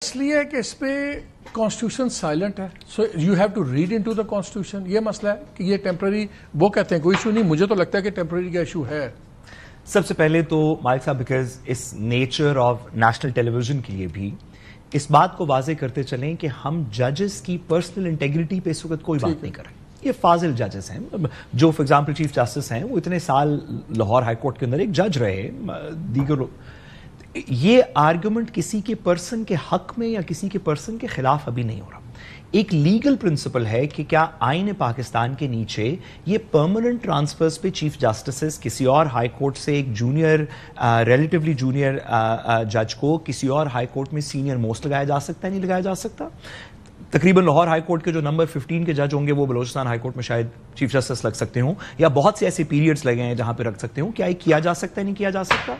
اس لیے کہ اس پہ کانسٹیٹیوشن سائلنٹ ہے، so you have to read into the constitution. یہ مسئلہ ہے کہ یہ ٹیمپرری، وہ کہتے ہیں کوئی ایشو نہیں، مجھے تو لگتا ہے کہ ٹیمپرری کا ایشو ہے. سب سے پہلے تو مالک صاحب بیکاز اس nature of national television کے لیے بھی اس بات کو واضح کرتے چلیں کہ ہم ججز کی پرسنل انٹیگریٹی پہ اس وقت کوئی بات نہیں کر رہے. یہ فاضل ججز ہیں جو فار ایگزامپل چیف جسٹس ہیں، وہ اتنے سال لاہور ہائی کورٹ کے اندر ایک جج رہے. دیگر یہ آرگومنٹ کسی کے پرسن کے حق میں یا کسی کے پرسن کے خلاف ابھی نہیں ہو رہا. ایک لیگل پرنسپل ہے کہ کیا آئین پاکستان کے نیچے یہ پرماننٹ ٹرانسفرز پہ چیف جسٹسز کسی اور ہائی کورٹ سے ایک جونیئر ریلیٹیولی جونیئر جج کو کسی اور ہائی کورٹ میں سینئر موسٹ لگایا جا سکتا ہے؟ نہیں لگایا جا سکتا. تقریباً لاہور ہائی کورٹ کے جو نمبر 15 کے جج ہوں گے وہ بلوچستان ہائی کورٹ میں شاید چیف جسٹس لگ سکتے ہوں، یا بہت سے ایسے پیریڈز لگے ہیں جہاں پہ رکھ سکتے ہوں. کیا یہ کیا جا سکتا ہے؟ نہیں کیا جا سکتا.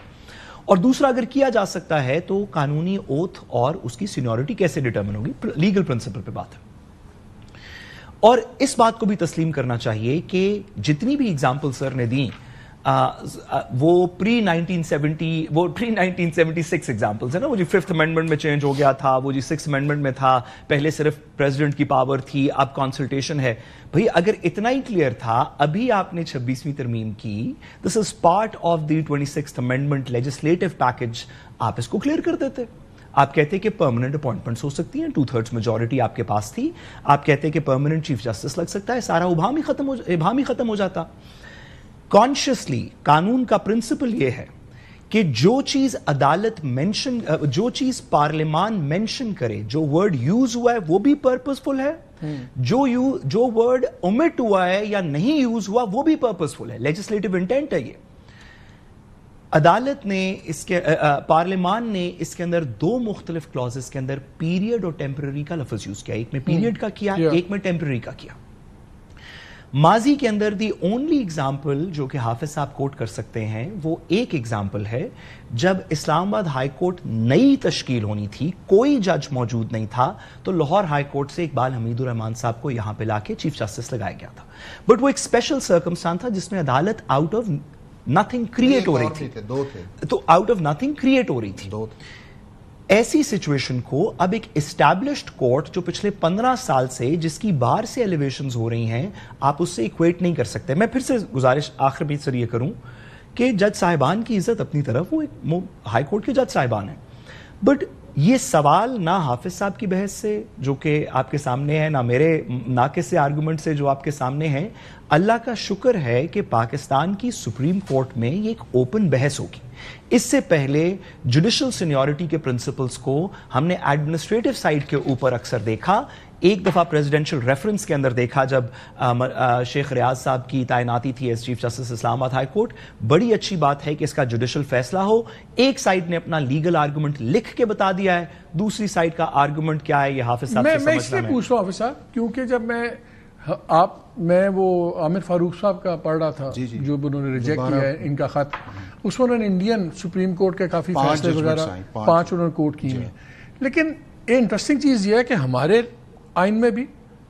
اور دوسرا، اگر کیا جا سکتا ہے تو قانونی اوتھ اور اس کی سینیورٹی کیسے ڈٹرمن ہوگی؟ لیگل پرنسپل پہ بات ہے. اور اس بات کو بھی تسلیم کرنا چاہیے کہ جتنی بھی ایگزامپل سر نے دیں وہ پری 1976 ایگزامپلز ہیں نا. وہ جی 5th امینڈمنٹ میں چینج ہو گیا تھا، وہ جی 6th امینڈمنٹ میں تھا، پہلے صرف پریزیڈنٹ کی پاور تھی، اب کنسلٹیشن ہے. بھئی اگر اتنا ہی کلیئر تھا، ابھی آپ نے 26ویں ترمیم کی، this is part of the 26th amendment legislative package. آپ اس کو کلیئر کر دیتے. آپ کہتے کہ پرماننٹ اپوائنٹمنٹس ہو سکتی ہیں، 2/3 میجورٹی آپ کے پاس تھی. آپ کہتے کہ پرماننٹ چیف جسٹس لگ سکتا ہے، سارا ابہام ہی ختم ہو جاتا. کانشیسلی قانون کا پرنسپل یہ ہے کہ جو چیز عدالت مینشن، جو چیز پارلیمان مینشن کرے، جو ورڈ یوز ہوا ہے وہ بھی پرپسفل ہے، جو ورڈ اومٹ ہوا ہے یا نہیں یوز ہوا وہ بھی پرپسفل ہے. لیجسلیٹو انٹینٹ ہے یہ. عدالت نے اس کے پارلیمان نے اس کے اندر 2 مختلف کلازز کے اندر پیریڈ اور ٹیمپرری کا لفظ یوز کیا. ایک میں پیریڈ کا کیا، ایک میں ٹیمپرری کا کیا. ماضی کے اندر دی اونلی ایگزامپل جو کہ حافظ صاحب کوٹ کر سکتے ہیں وہ ایک ایگزامپل ہے جب اسلام آباد ہائی کورٹ نئی تشکیل ہونی تھی، کوئی جج موجود نہیں تھا، تو لاہور ہائی کورٹ سے اقبال حمید الرحمان صاحب کو یہاں پہ لا کے چیف جسٹس لگایا گیا تھا. بٹ وہ ایک اسپیشل سرکمسٹانس تھا جس میں عدالت آؤٹ آف نتھنگ کریٹ ہو رہی تھی. تو آؤٹ آف نتھنگ کریٹ ہو رہی تھی. ایسی سچویشن کو اب ایک اسٹیبلشڈ کورٹ جو پچھلے 15 سال سے جس کی بار سے ایلیویشنز ہو رہی ہیں، آپ اس سے ایکویٹ نہیں کر سکتے. میں پھر سے گزارش آخر میں سر یہ کروں کہ جج صاحبان کی عزت اپنی طرف، وہ ایک ہائی کورٹ کے جج صاحبان ہیں. بٹ یہ سوال نہ حافظ صاحب کی بحث سے جو کہ آپ کے سامنے ہے، نہ میرے ناقص آرگومنٹ سے جو آپ کے سامنے ہیں. اللہ کا شکر ہے کہ پاکستان کی سپریم کورٹ میں یہ ایک اوپن بحث ہوگی. اس سے پہلے جوڈیشل سینیورٹی کے پرنسپلز کو ہم نے ایڈمنسٹریٹو سائڈ کے اوپر اکثر دیکھا. ایک دفعہ پریزیڈنشل ریفرنس کے اندر دیکھا جب شیخ ریاض صاحب کی تعیناتی تھی ایز چیف جسٹس اسلام آباد ہائی کورٹ. بڑی اچھی بات ہے کہ اس کا جوڈیشل فیصلہ ہو. ایک سائیڈ نے اپنا لیگل آرگومنٹ لکھ کے بتا دیا ہے، دوسری سائیڈ کا آرگومنٹ کیا ہے یہ حافظ صاحب سے سمجھنا. میں اس لیے پوچھ رہا ہوں حافظ صاحب کیونکہ جب میں وہ عامر فاروق صاحب کا پڑھ رہا تھا جو انہوں نے ریجیکٹ کیا ہے ان کا خط، اس میں انہوں نے انڈین سپریم کورٹ کے کافی فیصلے وغیرہ 5 انہوں نے کوٹ کیے ہیں. لیکن انٹرسٹنگ چیز یہ ہے کہ ہمارے آئین میں بھی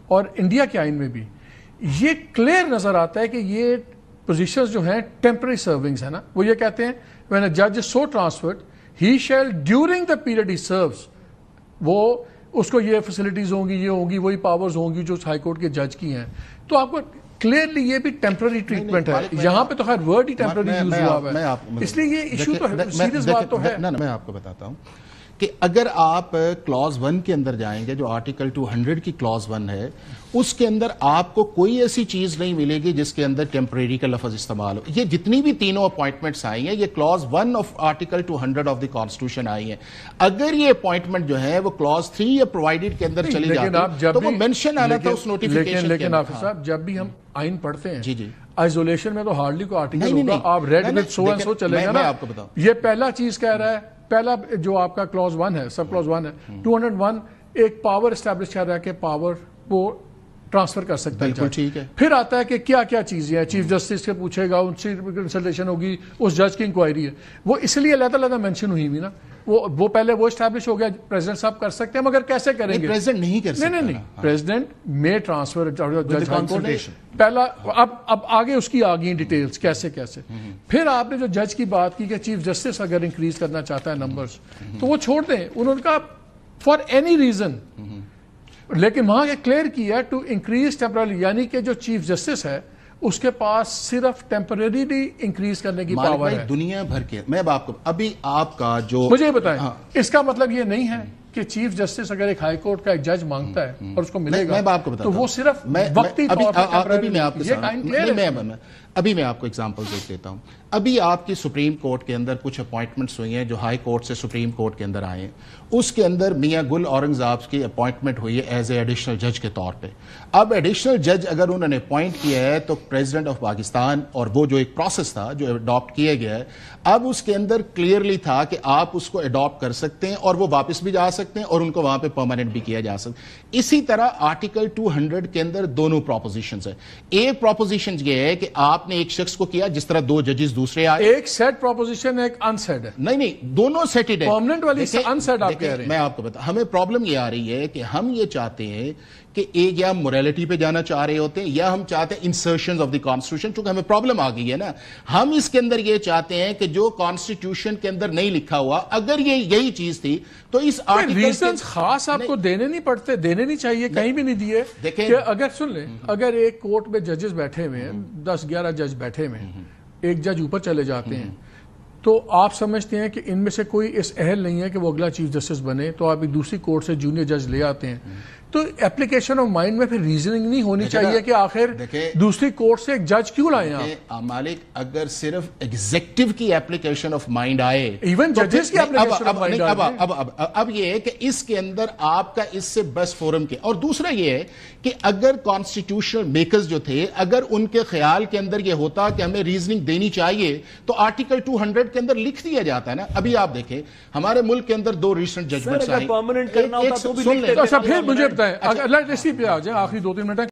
اور انڈیا کے آئین میں بھی یہ کلیئر نظر آتا ہے کہ یہ پوزیشنز جو ہیں ٹیمپرری سرونگز ہیں نا. وہ یہ کہتے ہیں when a judge is so transferred he shall during the period he serves، وہ اس کو یہ فیسلٹیز ہوں گی، یہ ہوں گی، وہی پاورز ہوں گی جو ہائی کورٹ کے جج کی ہیں. تو آپ کو کلیئرلی یہ بھی ٹیمپرری ٹریٹمنٹ ہے. یہاں پہ تو خیر ورڈ ہی ٹیمپرری یوز ہوا ہے، اس لیے یہ ایشو تو سیریس بات تو ہے. میں آپ کو بتاتا ہوں کہ اگر آپ کلاز 1 کے اندر جائیں گے جو آرٹیکل 200 کی کلاز 1 ہے، اس کے اندر آپ کو کوئی ایسی چیز نہیں ملے گی جس کے اندر ٹیمپریری کا لفظ استعمال ہو. یہ جتنی بھی تینوں اپوائنٹمنٹس آئی ہیں یہ clause 1 of article 200 of the constitution آئی ہیں. اگر یہ اپوائنٹمنٹ جو ہے وہ کلاز 3 یا پرووائڈڈ کے اندر چلی جاتی تو وہ مینشن آنا تھا اس نوٹیفیکیشن. لیکن حافظ صاحب جب بھی ہم آئین پڑھتے ہیں آئزولیشن میں تو ہارڈلی کوئی آرٹیکل ہوگا، آپ read with so and so چلے گا نا. یہ پہلا چیز کہہ رہا ہے، پہلا جو آپ کا کلاز 1 ہے، سب کلاز 1 ہے 201، ایک پاور اسٹیبلش کر رہا ہے کہ پاور کو ٹرانسفر کر سکتا ہے. پھر آتا ہے کہ کیا کیا چیزیں ہیں، چیف جسٹس سے پوچھے گا، ان سے کنسلٹیشن ہوگی، اس جج کی انکوائری ہے. وہ اس لیے علیحدہ مینشن ہوئی ہوئی نا. وہ پہلے وہ اسٹیبلش ہو گیا پریزیڈنٹ صاحب کر سکتے ہیں، مگر کیسے کریں گے؟ پریزیڈنٹ نہیں کر سکتے. نہیں پریزیڈنٹ میں ٹرانسفر پہلا. اب آگے اس کی آگئی ڈیٹیلز کیسے. پھر آپ نے جو جج کی بات کی کہ چیف جسٹس اگر انکریز کرنا چاہتا ہے نمبرز تو وہ چھوڑ دیں. انہوں نے کہا فار اینی ریزن. لیکن وہاں یہ کلیئر کیا ٹو انکریز ٹیمپرری، یعنی کہ جو چیف جسٹس ہے اس کے پاس صرف ٹیمپرریلی انکریز کرنے کی پاور ہے. دنیا بھر کے میں آپ کو ابھی آپ کا جو مجھے بتائیں اس کا مطلب یہ نہیں ہے کہ چیف جسٹس اگر ایک ہائی کورٹ کا ایک جج مانگتا ہے اور اس کو ملے گا تو وہ صرف وقتی طور پر ابھی میں آپ کو ایگزامپل دیتا ہوں. ابھی آپ کی سپریم کورٹ کے اندر کچھ اپوائنٹمنٹس ہوئی ہیں جو ہائی کورٹ سے سپریم کورٹ کے اندر آئے ہیں. اس کے اندر میاں گل اورنگزیب کی اپوائنٹمنٹ ہوئی ہے ایز اے ایڈیشنل جج کے طور پہ. اب ایڈیشنل جج اگر انہوں نے اپوائنٹ کیا ہے تو پریزیڈنٹ آف پاکستان اور وہ جو ایک پروسیس تھا جو اڈاپٹ کیا گیا ہے، اب اس کے اندر کلیئرلی تھا کہ آپ اس کو اڈاپٹ کر سکتے ہیں اور وہ واپس بھی جا سکتے ہیں اور ان کو وہاں پہ پرماننٹ بھی کیا جا سکتا. اسی طرح آرٹیکل 200 کے اندر دونوں پروپوزیشنز ہیں. ایک پروپوزیشن یہ ہے کہ آپ نے ایک شخص کو کیا جس طرح دو ججز دوسرے آئے، ایک سیٹ پروپوزیشن ایک ان سیٹ ہے. نہیں دونوں سیٹڈ ہے. پرماننٹ والی ان سیٹ آپ کہہ رہے ہیں. میں آپ کو بتا ہمیں پرابلم یہ آ رہی ہے کہ ہم یہ چاہتے ہیں کہ ایک یا ہم موریلٹی پہ جانا چاہ رہے ہوتے ہیں یا ہم چاہتے ہیں انسرشنز آف دی کانسٹیٹیوشن. چونکہ ہمیں پرابلم آ گئی ہے نا، ہم اس کے اندر یہ چاہتے ہیں کہ جو کانسٹیٹیوشن کے اندر نہیں لکھا ہوا اگر یہ یہی چیز تھی تو اس آرٹیکل ریزنز خاص آپ کو دینے نہیں پڑتے، دینے نہیں چاہیے، کہیں بھی نہیں دیے. کہ اگر سن لیں اگر ایک کورٹ میں ججز بیٹھے ہوئے ہیں 10-11 جج بیٹھے ہوئے ہیں، ایک جج اوپر چلے جاتے ہیں تو آپ سمجھتے ہیں کہ ان میں سے کوئی اس اہل نہیں ہے کہ وہ اگلا چیف جسٹس بنے، تو آپ ایک دوسری کورٹ سے جونیئر جج لے آتے ہیں. تو اپلیکیشن آف مائنڈ میں پھر ریزننگ نہیں ہونی چاہیے کہ آخر دوسری کورٹ سے ایک جج کیوں لائیں آپ. مالک اگر صرف ایگزیکٹو کی اپلیکیشن آف مائنڈ آئے، ایون ججز کی اپلیکیشن آف مائنڈ آئے، اب یہ ہے کہ اس کے اندر آپ کا اس سے بس فورم کے. اور دوسرا یہ ہے کہ اگر کانسٹیٹیوشنل میکرز جو تھے اگر ان کے خیال کے اندر یہ ہوتا کہ ہمیں ریزننگ دینی چاہیے تو آرٹیکل 200 کے اندر لکھ دیا جاتا ہے نا. ابھی آپ دیکھیں ہمارے ملک کے اندر 2 ریسنٹ ججمنٹس آئے. اچھا پھر مجھے بتائیں اگر اسی پہ آ جائیں آخری 2-3 منٹ